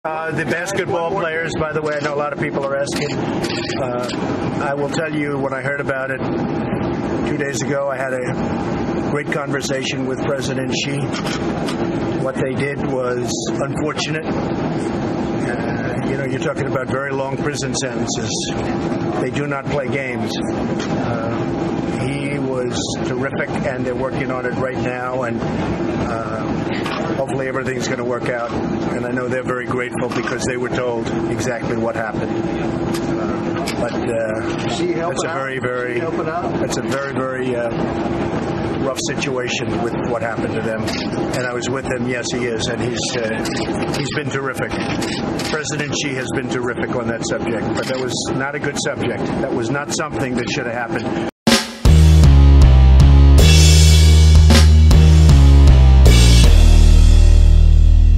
The basketball players, by the way, I know a lot of people are asking. I will tell you, when I heard about it 2 days ago, I had a great conversation with President Xi. What they did was unfortunate. You're talking about very long prison sentences. They do not play games. He was terrific, and they're working on it right now, and hopefully everything's going to work out. And I know they're very grateful because they were told exactly what happened. It's a very rough situation with what happened to them. And I was with him. Yes, he is, and he's been terrific. President Xi has been terrific on that subject, but that was not a good subject. That was not something that should have happened.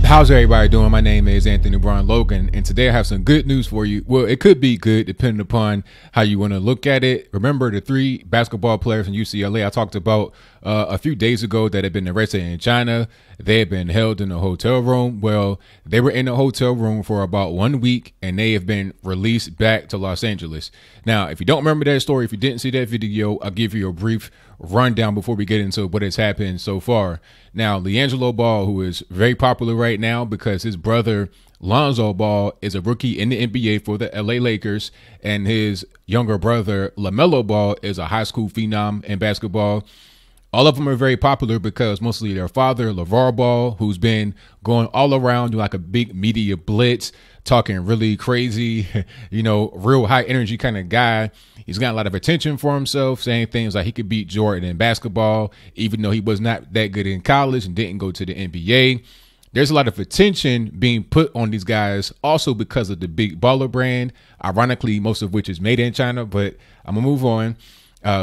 How's everybody doing? My name is Anthony Brian Logan, and today I have some good news for you. Well, it could be good depending upon how you want to look at it. Remember the 3 basketball players from UCLA I talked about a few days ago that had been arrested in China. They had been held in a hotel room. Well, they were in a hotel room for about 1 week, and they have been released back to Los Angeles. Now, if you don't remember that story, if you didn't see that video, I'll give you a brief rundown before we get into what has happened so far. Now, LiAngelo Ball, who is very popular right now because his brother Lonzo Ball is a rookie in the NBA for the LA Lakers, and his younger brother LaMelo Ball is a high school phenom in basketball. All of them are very popular because mostly their father, LeVar Ball, who's been going all around doing like a big media blitz, talking really crazy, real high energy kind of guy. He's got a lot of attention for himself, saying things like he could beat Jordan in basketball, even though he was not that good in college and didn't go to the NBA. There's a lot of attention being put on these guys also because of the big baller brand, ironically, most of which is made in China, but I'm gonna move on.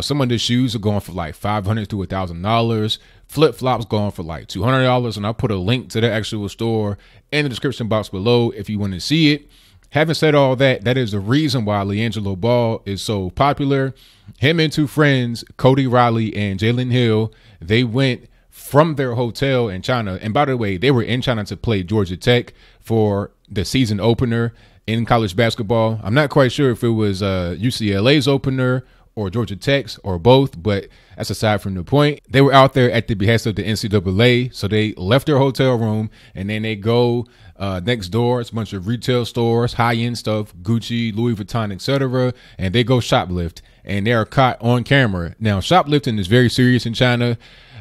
Some of the shoes are going for like $500 to $1,000. Flip-flops going for like $200. And I'll put a link to the actual store in the description box below if you want to see it. Having said all that, that is the reason why LiAngelo Ball is so popular. Him and 2 friends, Cody Riley and Jalen Hill, they went from their hotel in China. And by the way, they were in China to play Georgia Tech for the season opener in college basketball. I'm not quite sure if it was UCLA's opener or Georgia Tech's or both, but that's aside from the point. They were out there at the behest of the NCAA, so they left their hotel room and then they go next door. It's a bunch of retail stores, high-end stuff, Gucci, Louis Vuitton, etc., and they go shoplift, and they are caught on camera. Now, shoplifting is very serious in China.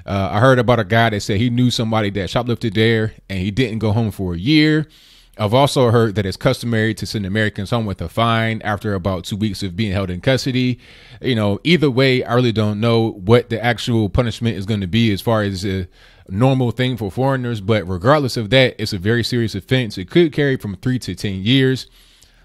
I heard about a guy that said he knew somebody that shoplifted there, and he didn't go home for a year. I've also heard that it's customary to send Americans home with a fine after about 2 weeks of being held in custody. Either way, I really don't know what the actual punishment is going to be as far as a normal thing for foreigners. But regardless of that, it's a very serious offense. It could carry from 3 to 10 years.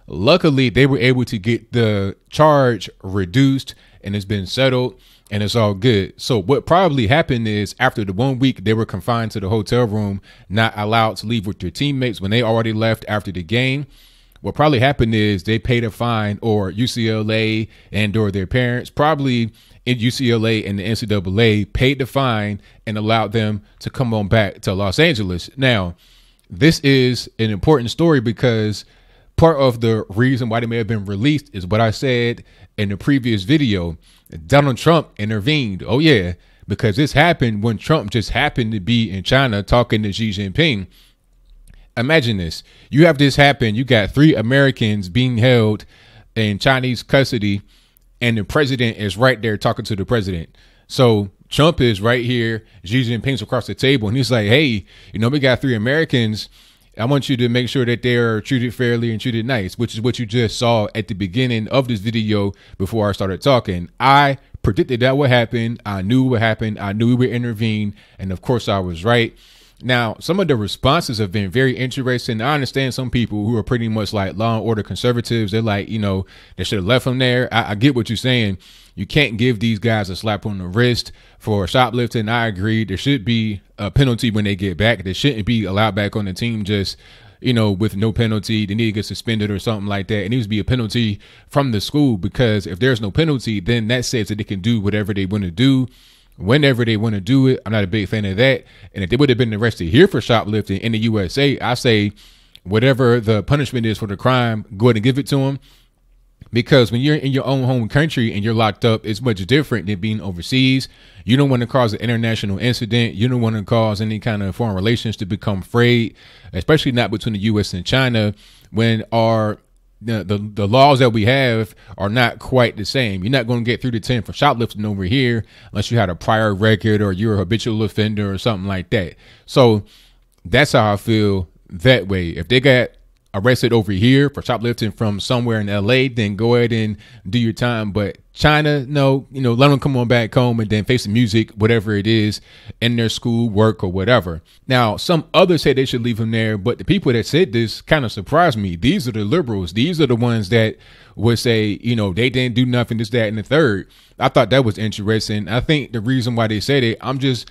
Luckily, they were able to get the charge reduced and it's been settled. And it's all good. So what probably happened is after the 1 week, they were confined to the hotel room, not allowed to leave with their teammates when they already left after the game. What probably happened is they paid a fine, or UCLA and or their parents, probably in UCLA and the NCAA, paid the fine and allowed them to come on back to Los Angeles. Now, this is an important story because part of the reason why they may have been released is what I said in the previous video. Donald Trump intervened. Oh, yeah, because this happened when Trump just happened to be in China talking to Xi Jinping. Imagine this. You have this happen. You got 3 Americans being held in Chinese custody, and the president is right there talking to the president. So Trump is right here. Xi Jinping's across the table, and he's like, hey, we got 3 Americans. I want you to make sure that they're treated fairly and treated nice, which is what you just saw at the beginning of this video before I started talking. I predicted that would happen. I knew what happened. I knew we would intervene. And of course, I was right. Now, some of the responses have been very interesting. I understand some people who are pretty much like law and order conservatives. They're like, they should have left him there. I get what you're saying. You can't give these guys a slap on the wrist for shoplifting. I agree. There should be a penalty when they get back. They shouldn't be allowed back on the team just, with no penalty. They need to get suspended or something like that. It needs to be a penalty from the school, because if there's no penalty, then that says that they can do whatever they want to do whenever they want to do it. I'm not a big fan of that. And if they would have been arrested here for shoplifting in the USA, I say whatever the punishment is for the crime, go ahead and give it to them. Because when you're in your own home country and you're locked up, it's much different than being overseas. You don't want to cause an international incident. You don't want to cause any kind of foreign relations to become frayed, especially not between the U.S. and China, when the laws that we have are not quite the same. You're not going to get 3 to 10 for shoplifting over here unless you had a prior record or you're a habitual offender or something like that. So that's how I feel that way. If they got arrested over here for shoplifting from somewhere in LA, then go ahead and do your time. But China, no, let them come on back home and then face the music, whatever it is, in their school, work, or whatever. Now, some others say they should leave them there, but the people that said this kind of surprised me. These are the liberals. These are the ones that would say, they didn't do nothing, this, that, and the third. I thought that was interesting. I think the reason why they said it, I'm just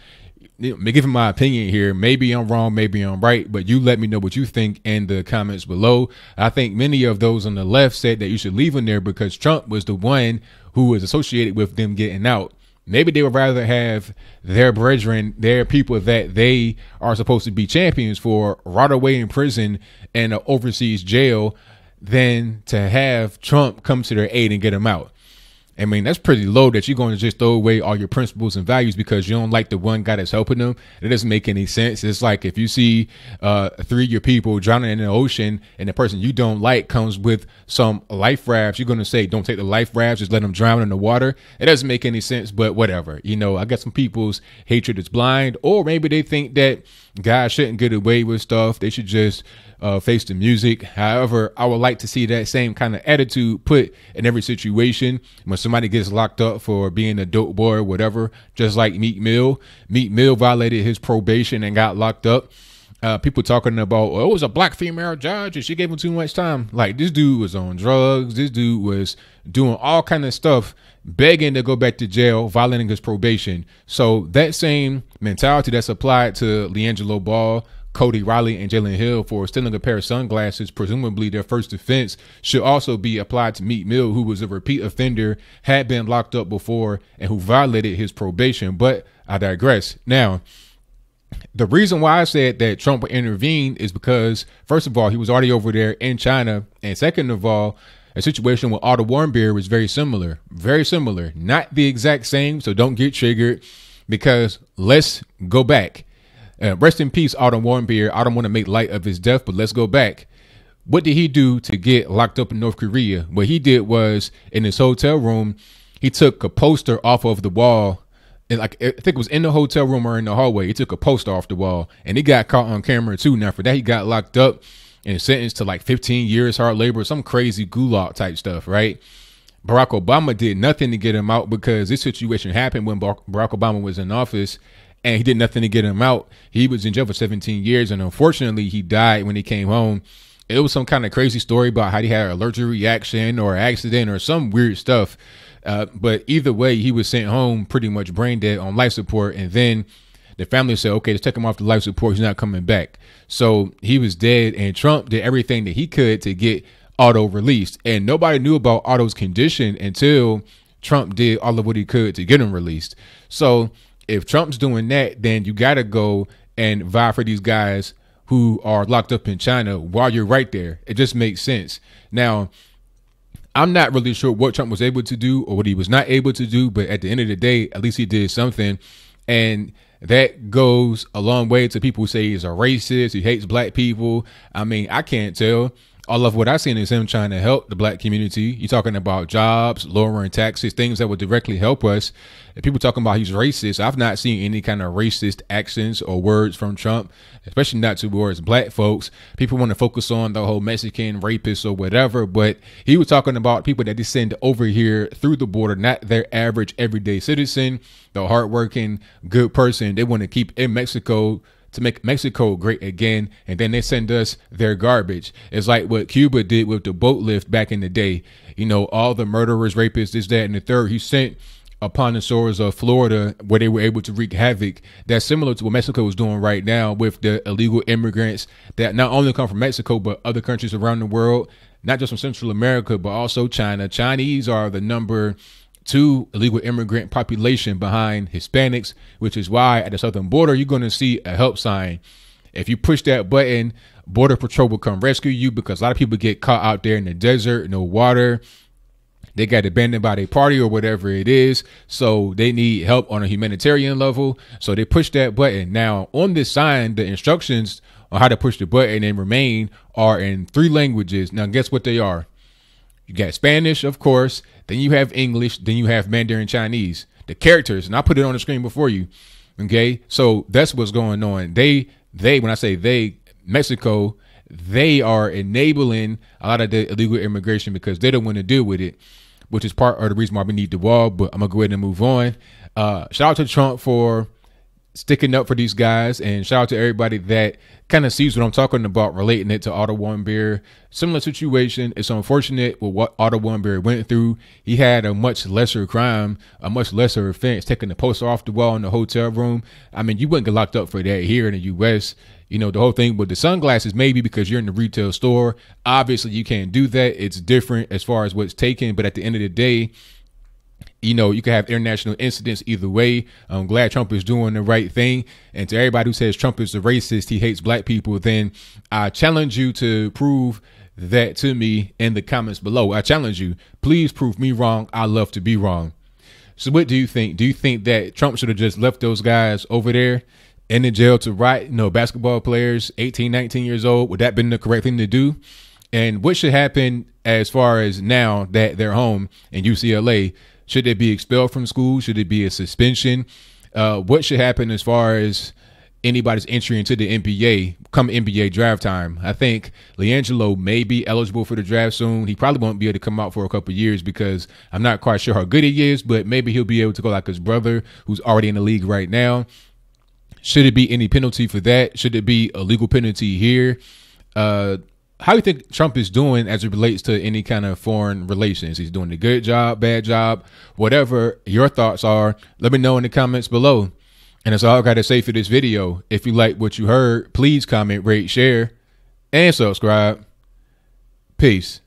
giving my opinion here. Maybe I'm wrong, maybe I'm right, but you let me know what you think in the comments below. I think many of those on the left said that you should leave them there because Trump was the one who was associated with them getting out. Maybe they would rather have their brethren, their people that they are supposed to be champions for, rot away in prison and an overseas jail than to have Trump come to their aid and get them out. I mean, that's pretty low that you're going to just throw away all your principles and values because you don't like the one guy that's helping them. It doesn't make any sense. It's like if you see 3 of your people drowning in the ocean and the person you don't like comes with some life rafts, you're going to say, don't take the life rafts, just let them drown in the water. It doesn't make any sense, but whatever. I got some people's hatred is blind, or maybe they think that guys shouldn't get away with stuff. They should just face the music. However, I would like to see that same kind of attitude put in every situation when somebody gets locked up for being a dope boy or whatever, just like Meek Mill. Meek Mill violated his probation and got locked up. People talking about, it was a black female judge and she gave him too much time. Like, this dude was on drugs. This dude was doing all kind of stuff, begging to go back to jail, violating his probation. So that same mentality that's applied to LiAngelo Ball, Cody, Riley, and Jalen Hill for stealing a pair of sunglasses, presumably their first offense, should also be applied to Meek Mill, who was a repeat offender, had been locked up before, and who violated his probation. But I digress. Now, the reason why I said that Trump would intervene is because, first of all, he was already over there in China. And second of all, a situation with Otto Warmbier was very similar, not the exact same. So don't get triggered, because let's go back. Rest in peace, Otto Warmbier. I don't want to make light of his death, but let's go back. What did he do to get locked up in North Korea? What he did was, in his hotel room, he took a poster off of the wall. And I think it was in the hotel room or in the hallway. He took a poster off the wall, and he got caught on camera too. Now, for that, he got locked up and sentenced to like 15 years hard labor, some crazy gulag type stuff, right? Barack Obama did nothing to get him out because this situation happened when Barack Obama was in office, and he did nothing to get him out. He was in jail for 17 years, and unfortunately, he died when he came home. It was some kind of crazy story about how he had an allergic reaction or accident or some weird stuff. But either way, he was sent home pretty much brain dead on life support. And then the family said, okay, let's take him off the life support. He's not coming back. So he was dead, and Trump did everything that he could to get Otto released. And nobody knew about Otto's condition until Trump did all of what he could to get him released. So if Trump's doing that, then you got to go and vie for these guys who are locked up in China while you're right there. It just makes sense. Now, I'm not really sure what Trump was able to do or what he was not able to do, but at the end of the day, at least he did something. And that goes a long way to people who say he's a racist, he hates black people. I mean, I can't tell. All of what I've seen is him trying to help the black community. You're talking about jobs, lowering taxes, things that would directly help us. And people talking about he's racist. I've not seen any kind of racist actions or words from Trump, especially not towards black folks. People want to focus on the whole Mexican rapist or whatever, but he was talking about people that descend over here through the border, not their average everyday citizen, the hardworking, good person they want to keep in Mexico to make Mexico great again, and then they send us their garbage. It's like what Cuba did with the boat lift back in the day. All the murderers, rapists, this, that, and the third, he sent upon the shores of Florida where they were able to wreak havoc. That's similar to what Mexico is doing right now with the illegal immigrants that not only come from Mexico, but other countries around the world, not just from Central America, but also China. Chinese are the number 2 illegal immigrant population behind Hispanics, which is why at the southern border, you're going to see a help sign. If you push that button Border Patrol will come rescue you, because a lot of people get caught out there in the desert, no water. They got abandoned by their party or whatever it is. So they need help on a humanitarian level. So they push that button. Now, on this sign, the instructions on how to push the button and remain are in 3 languages. Now, guess what they are? You got Spanish, of course. Then you have English. Then you have Mandarin Chinese. The characters, and I put it on the screen before you. Okay, so that's what's going on. They, when I say they, Mexico, they are enabling a lot of the illegal immigration because they don't want to deal with it, which is part of the reason why we need the wall. But I'm gonna go ahead and move on. Shout out to Trump for sticking up for these guys, and shout out to everybody that kind of sees what I'm talking about, relating it to Otto Warmbier. Similar situation. It's unfortunate with what Otto Warmbier went through. He had a much lesser crime, a much lesser offense, taking the poster off the wall in the hotel room. I mean, you wouldn't get locked up for that here in the U.S. You know, the whole thing with the sunglasses, maybe because you're in the retail store. Obviously, you can't do that. It's different as far as what's taken. But at the end of the day, you know, you can have international incidents either way. I'm glad Trump is doing the right thing. And to everybody who says Trump is a racist, he hates black people, then I challenge you to prove that to me in the comments below. I challenge you. Please prove me wrong. I love to be wrong. So what do you think? Do you think that Trump should have just left those guys over there in the jail to rot, basketball players, 18, 19 years old? Would that have been the correct thing to do? And what should happen as far as now that they're home in UCLA? Should they be expelled from school? Should it be a suspension? What should happen as far as anybody's entry into the NBA come NBA draft time? I think LiAngelo may be eligible for the draft soon. He probably won't be able to come out for a couple of years because I'm not quite sure how good he is, but maybe he'll be able to go like his brother who's already in the league right now. Should it be any penalty for that? Should it be a legal penalty here? How do you think Trump is doing as it relates to any kind of foreign relations? He's doing a good job, bad job, whatever your thoughts are. Let me know in the comments below. And that's all I got to say for this video. If you like what you heard, please comment, rate, share, and subscribe. Peace.